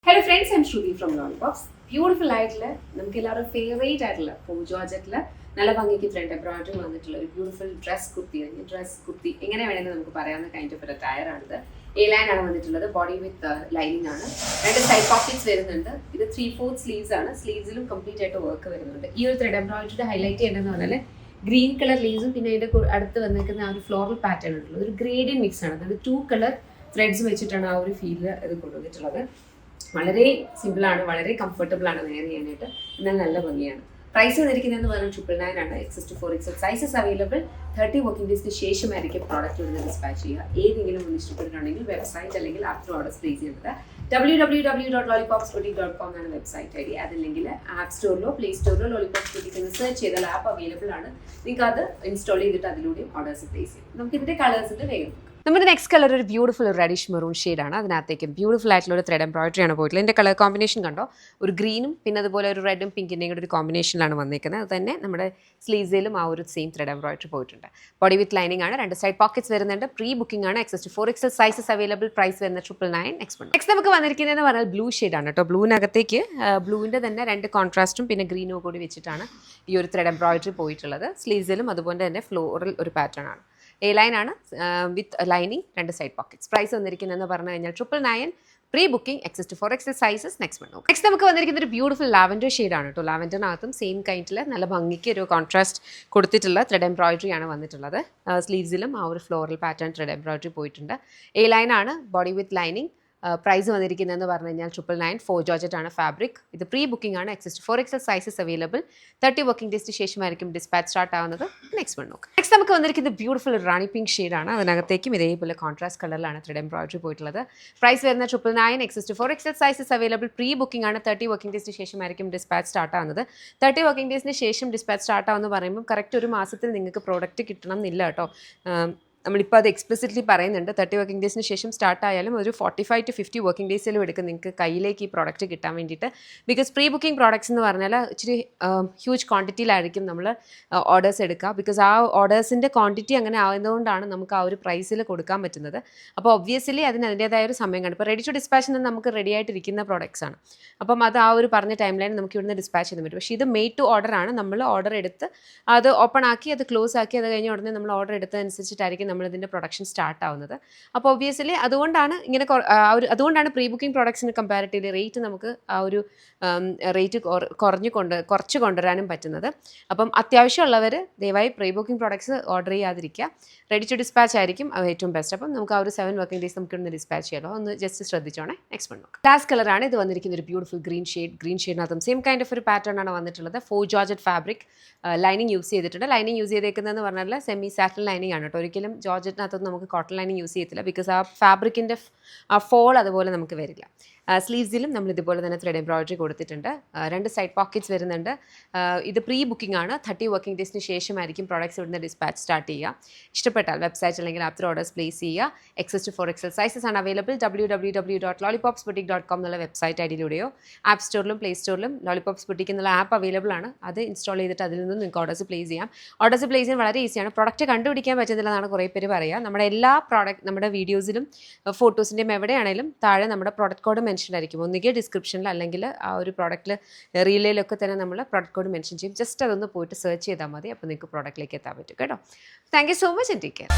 Hello friends, I'm Shruti from Lollipops. Beautiful ആയിട്ടുള്ള നമുക്ക് എല്ലാവരും ഫേവറേറ്റ് ആയിട്ടുള്ള ജോർജറ്റിൽ നല്ല ഭംഗിക്ക് ത്രെഡ് എംബ്രോയിഡറി വന്നിട്ടുള്ള ഒരു ബ്യൂട്ടിഫുൾ ഡ്രസ് കുർത്തി എങ്ങനെ വേണമെന്ന് നമുക്ക് പറയാവുന്ന കൈൻഡ് ഓഫ് ഒരു ടയർ ആണിത്. എ ലൈൻ ആണ് വന്നിട്ടുള്ളത്, ബോഡി വിത്ത് ലൈനിങ് ആണ്, രണ്ട് സൈഡ് പോക്കറ്റ്സ് വരുന്നുണ്ട്. ഇത് 3/4 സ്ലീവ്സ് ആണ്, സ്ലീവ്സിലും കംപ്ലീറ്റ് ആയിട്ട് വർക്ക് വരുന്നുണ്ട്. ഈ ഒരു ത്രെഡ് എംബ്രോയിഡറി ഹൈലൈറ്റ് ചെയ്യേണ്ടതെന്ന് പറഞ്ഞാൽ ഗ്രീൻ കളർ ലീവ്സും പിന്നെ അതിന്റെ അടുത്ത് വന്നിരിക്കുന്ന ആ ഒരു ഫ്ലോറൽ പാറ്റേൺ ഉള്ളത് ഒരു ഗ്രേഡിയൻ മിക്സ് ആണ്. അതായത് 2 കളർ ത്രെഡ്സ് വെച്ചിട്ടാണ് ആ ഒരു ഫീല് ഇത് കൊണ്ടുവന്നിട്ടുള്ളത്. വളരെ സിമ്പിളാണ്, വളരെ കംഫർട്ടബിൾ ആണ് വെയർ ചെയ്യാനായിട്ട്, എന്നാൽ നല്ല ഭംഗിയാണ്. പ്രൈസ് വന്നിരിക്കുന്നതെന്ന് പറഞ്ഞാൽ 999 ആണ്. XS to 4XL sizes available. 30 working ഡേയ്സിന് ശേഷമായിരിക്കും പ്രോഡക്റ്റ് ഇവിടെ ഡിസ്പാച്ച് ചെയ്യുക. ഏതെങ്കിലും ഒന്ന് ഇഷ്ടപ്പെട്ടിട്ടുണ്ടെങ്കിൽ വെബ്സൈറ്റ് അല്ലെങ്കിൽ ആഫ്റ്റർ ഓർഡേഴ്സ് പ്ലേസ് ചെയ്യേണ്ടത് www.lollipopsboutique.com ആണ് വെബ്സൈറ്റ് ഐ ഡി. അതല്ലെങ്കിൽ ആപ്പ് സ്റ്റോറിലോ പ്ലേ സ്റ്റോറിലോ ലോളിപോപ്സ് ബുട്ടീക്ക് എന്ന് സെർച്ച് ചെയ്താൽ ആപ്പ് അവൈലബിൾ ആണ്. നിങ്ങൾക്ക് അത് ഇൻസ്റ്റാൾ ചെയ്തിട്ട് അതിലൂടെയും ഓർഡേഴ്സ് പ്ലേസ് ചെയ്യും. നമുക്ക് ഇതിന്റെ കളേഴ്സിന്റെ വേഗം നമ്മുടെ നെക്സ്റ്റ് കളർ ഒരു ബ്യൂട്ടിഫുൾ റെഡിഷ് മെറൂൺ ഷെയ്ഡാണ്. അതിനകത്തേക്ക് ബ്യൂട്ടിഫുൾ ആയിട്ടുള്ള ഒരു ത്രെഡ് എംബ്രോയിഡറി ആണ് പോയിട്ടുള്ളത്. ഇതിൻ്റെ കളർ കോമ്പിനേഷൻ കണ്ടോ, ഒരു ഗ്രീനും പിന്നെ അതുപോലെ ഒരു റെഡും പിങ്കിൻ്റെയും കൂടെ ഒരു കോമ്പിനേഷനിലാണ് വന്നിരിക്കുന്നത്. അത് തന്നെ നമ്മുടെ സ്ലീവ്സിലും ആ ഒരു സെയിം ത്രെഡ് എംബ്രോയിഡറി പോയിട്ടുണ്ട്. ബോഡി വിത്ത് ലൈനിങ് ആണ്, രണ്ട് സൈഡ് പോക്കറ്റ്സ് വരുന്നുണ്ട്. പ്രീ ബുക്കിംഗ് ആണ്. XS to 4XL sizes available. Price വരുന്നത് 999. നെക്സ്റ്റ് നമുക്ക് വന്നിരിക്കുന്നതെന്ന് പറഞ്ഞാൽ ബ്ലൂ ഷെയ്ഡാണ് കേട്ടോ. ബ്ലൂവിനകത്തേക്ക് ബ്ലൂവിൻ്റെ തന്നെ രണ്ട് കോൺട്രാസ്റ്റും പിന്നെ ഗ്രീനും കൂടി വെച്ചിട്ടാണ് ഈ ഒരു ത്രെഡ് എംബ്രോയിഡറി പോയിട്ടുള്ളത്. സ്ലീവ്സിലും അതുപോലെ തന്നെ ഫ്ലോറൽ ഒരു പാറ്റേൺ ആണ്. എ ലൈൻ ആണ് വിത്ത് ലൈനിങ്, രണ്ട് സൈഡ് പോക്കറ്റ്സ്. പ്രൈസ് വന്നിരിക്കുന്നതെന്ന് പറഞ്ഞു കഴിഞ്ഞാൽ 999. Pre booking. XS to 4XL sizes. Next നമുക്ക് വന്നിരിക്കുന്ന ഒരു ബ്യൂട്ടിഫുൾ ലാവൻഡർ ഷെയ്ഡാണ് കേട്ടോ. ലാവൻഡറിനകത്തും സെയിം കൈൻഡിൽ നല്ല ഭംഗിക്ക് ഒരു കോൺട്രാസ്റ്റ് കൊടുത്തിട്ടുള്ള ത്രെഡ് എംബ്രോയിഡറി ആണ് വന്നിട്ടുള്ളത്. സ്ലീവ്സിലും ആ ഒരു ഫ്ലോറൽ പാറ്റേൺ ത്രെഡ് എംബ്രോയിഡറി പോയിട്ടുണ്ട്. എ ലൈൻ ആണ്, ബോഡി വിത്ത് ലൈനിങ്. പ്രൈസ് വന്നിരിക്കുന്നതെന്ന് പറഞ്ഞു കഴിഞ്ഞാൽ 999. 4 ജോർജറ്റ് ആണ് ഫാബ്രിക്. ഇത് പ്രീ ബുക്കിംഗ് ആണ്. XS to 4XL sizes available. 30 working ഡേയ്സിന് ശേഷമായിരിക്കും ഡിസ്പാച്ച് സ്റ്റാർട്ട് ആവുന്നത്. നെക്സ്റ്റ് നമുക്ക് വന്നിരിക്കുന്നത് ബ്യൂട്ടിഫുൾ റാണി പിങ്ക് ഷെയ്ഡാണ്. അതിനകത്തേക്കും ഇതേപോലെ കോൺട്രാസ്റ്റ് കളറിലാണ് ത്രെഡ് എംബ്രോയിഡറി പോയിട്ടുള്ളത്. പ്രൈസ് വരുന്നത് 999. XS to 4XL sizes available. Pre booking ആണ്. 30 വർക്കിംഗ് ഡേയ്സിന് ശേഷമായിരിക്കും ഡിസ്പാച്ച് സ്റ്റാർട്ട് ആവുന്നത്. 30 വർക്കിംഗ് ഡേയ്സിന് ശേഷം ഡിസ്പാച്ച് സ്റ്റാർട്ട് ആവുമെന്ന് പറയുമ്പോൾ കറക്റ്റ് ഒരു മാസത്തിൽ നിങ്ങൾക്ക് പ്രോഡക്റ്റ് കിട്ടണം എന്നില്ല കേട്ടോ. നമ്മളിപ്പോൾ അത് എക്സ്പ്ലിസിറ്റ്ലി പറയുന്നുണ്ട്. 30 വർക്കിംഗ് ഡേയ്സിന് ശേഷം സ്റ്റാർട്ട് ആയാലും ഒരു 45 to 50 വർക്കിംഗ് ഡേയ്സിലും എടുക്കും നിങ്ങൾക്ക് കയ്യിലേക്ക് ഈ പ്രോഡക്റ്റ് കിട്ടാൻ വേണ്ടിയിട്ട്. ബിക്കോസ് പ്രീ ബുക്കിംഗ് പ്രോഡക്ട്സ് എന്ന് പറഞ്ഞാൽ ഇച്ചിരി ഹ്യൂജ് ക്വാണ്ടിറ്റിയിലായിരിക്കും നമ്മൾ ഓർഡേഴ്സ് എടുക്കുക. ബിക്കോസ് ആ ഓർഡേഴ്സിൻ്റെ ക്വാണ്ടിറ്റി അങ്ങനെ ആവുന്നതുകൊണ്ടാണ് നമുക്ക് ആ ഒരു പ്രൈസിൽ കൊടുക്കാൻ പറ്റുന്നത്. അപ്പോൾ ഒബ്വിയസ്ലി അതിൻ്റേതായ ഒരു സമയം കാണും. ഇപ്പോൾ റെഡി ടു ഡിസ്പാച്ച് നിന്ന് നമുക്ക് റെഡി ആയിട്ടിരിക്കുന്ന പ്രോഡക്ട്സ് ആണ്. അപ്പം അത് ആ ഒരു പറഞ്ഞ ടൈം ലൈൻ നമുക്ക് ഇവിടുന്ന് ഡിസ്പാച്ച് ചെയ്യാൻ പറ്റും. പക്ഷേ ഇത് മെയ്ഡ് ടു ഓർഡർ ആണ്. നമ്മൾ ഓർഡർ എടുത്ത് അത് ഓപ്പൺ ആക്കി അത് ക്ലോസ് ആക്കി അത് കഴിഞ്ഞ ഉടനെ നമ്മൾ ഓർഡർ എടുത്തതനുസരിച്ചിട്ടായിരിക്കും നമ്മളിതിൻ്റെ പ്രൊഡക്ഷൻ സ്റ്റാർട്ട് ആവുന്നത്. അപ്പോൾ ഒബ്വിയസ്ലി അതുകൊണ്ടാണ് ഇങ്ങനെ അതുകൊണ്ടാണ് പ്രീ ബുക്കിംഗ് പ്രോഡക്ട്സിന് കമ്പാരിറ്റീവ്ലി റേറ്റ് നമുക്ക് ആ ഒരു റേറ്റ് കുറച്ച് കൊണ്ടുവരാനും പറ്റുന്നത്. അപ്പം അത്യാവശ്യമുള്ളവർ ദയവായി പ്രീ ബുക്കിംഗ് പ്രോഡക്ട്സ് ഓർഡർ ചെയ്യാതിരിക്കുക. റെഡി ടു ഡിസ്പാച്ച് ആയിരിക്കും ഏറ്റവും ബെസ്റ്റ്. അപ്പം നമുക്ക് ആ ഒരു 7 വർക്കിംഗ് ഡേയ്സ് നമുക്ക് ഇന്ന് ഡിസ്പാച്ച് ചെയ്യാമല്ലോ. ഒന്ന് ജസ്റ്റ് ശ്രദ്ധിച്ചോണേ. ലാസ്റ്റ് കളറാണ് ഇത് വന്നിരിക്കുന്ന ഒരു ബ്യൂട്ടിഫുൾ ഗ്രീൻ ഷെയ്ഡിനകത്തും സെയിം കൈൻഡ് ഓഫ് ഒരു പാറ്റേൺ ആണ് വന്നിട്ടുള്ളത്. 4 ജോർജറ്റ് ഫാബ്രിക്. ലൈനിങ് യൂസ് ചെയ്തിട്ടുണ്ട്. ലൈനിങ് യൂസ് ചെയ്തേക്കുന്നതെന്ന് പറഞ്ഞാൽ സെമി സാറ്റിൻ ലൈനിങ് ആണ് കേട്ടോ. ഒരിക്കലും ജോർജറ്റിനകത്തൊന്നും നമുക്ക് കോട്ടൺ ലൈനിങ് യൂസ് ചെയ്യത്തില്ല. ബിക്കോസ് ആ ഫാബ്രിക്കിൻ്റെ ആ ഫോൾ അതുപോലെ നമുക്ക് വരില്ല. സ്ലീവ്സിലും നമ്മൾ ഇതുപോലെ തന്നെ ത്രെഡ് എംബ്രോയിഡറി കൊടുത്തിട്ടുണ്ട്. രണ്ട് സൈഡ് പോക്കറ്റ്സ് വരുന്നുണ്ട്. ഇത് പ്രീ ബുക്കിംഗ് ആണ്. 30 വർക്കിംഗ് ഡേയ്സിന് ശേഷമായിരിക്കും പ്രോഡക്ട്സ് ഇവിടുന്ന് ഡിസ്പാച്ച് സ്റ്റാർട്ട് ചെയ്യുക. ഇഷ്ടപ്പെട്ടാൽ വെബ്സൈറ്റ് അല്ലെങ്കിൽ ആഫ്റ്റർ ഓർഡേഴ്സ് പ്ലേസ് ചെയ്യുക. XS to 4XL സൈസസ് ആണ് അവൈലബിൾ. www.lollipopsboutique.com എന്നുള്ള വെബ്സൈറ്റ് ഐഡിയിലൂടെയോ ആപ്പ് സ്റ്റോറിലും പ്ലേ സ്റ്റോറിലും ലോളിപോപ്സ് ബുട്ടീക്ക് എന്നുള്ള ആപ്പ് അവൈലബിൾ ആണ്. അത് ഇൻസ്റ്റാൾ ചെയ്തിട്ട് അതിൽ നിന്ന് നിങ്ങൾക്ക് ഓർഡേഴ്സ് പ്ലേസ് ചെയ്യാം. ഓർഡേഴ്സ് പ്ലേസ് ചെയ്യാൻ വളരെ ഈസിയാണ്. പ്രോഡക്റ്റ് കണ്ടുപിടിക്കാൻ പറ്റുന്നില്ലെന്നാണ് കുറേ പേര് പറയുക. നമ്മുടെ എല്ലാ നമ്മുടെ വീഡിയോസിലും ഫോട്ടോസിൻ്റെയും എവിടെയാണെങ്കിലും താഴെ നമ്മുടെ പ്രോഡക്റ്റ് കോഡ് മെൻഷൻ ആയിരിക്കും. ഒന്നുകിൽ ഡിസ്ക്രിപ്ഷനിൽ അല്ലെങ്കിൽ ആ ഒരു പ്രോഡക്റ്റിൽ റീലിലൊക്കെ തന്നെ നമ്മൾ പ്രോഡക്റ്റ് കോഡ് മെൻഷൻ ചെയ്യും. ജസ്റ്റ് അതൊന്ന് പോയിട്ട് സെർച്ച് ചെയ്താൽ മതി. അപ്പോൾ നിങ്ങൾക്ക് പ്രോഡക്റ്റിലേക്ക് എത്താൻ പറ്റും കേട്ടോ. Thank you so much and take care.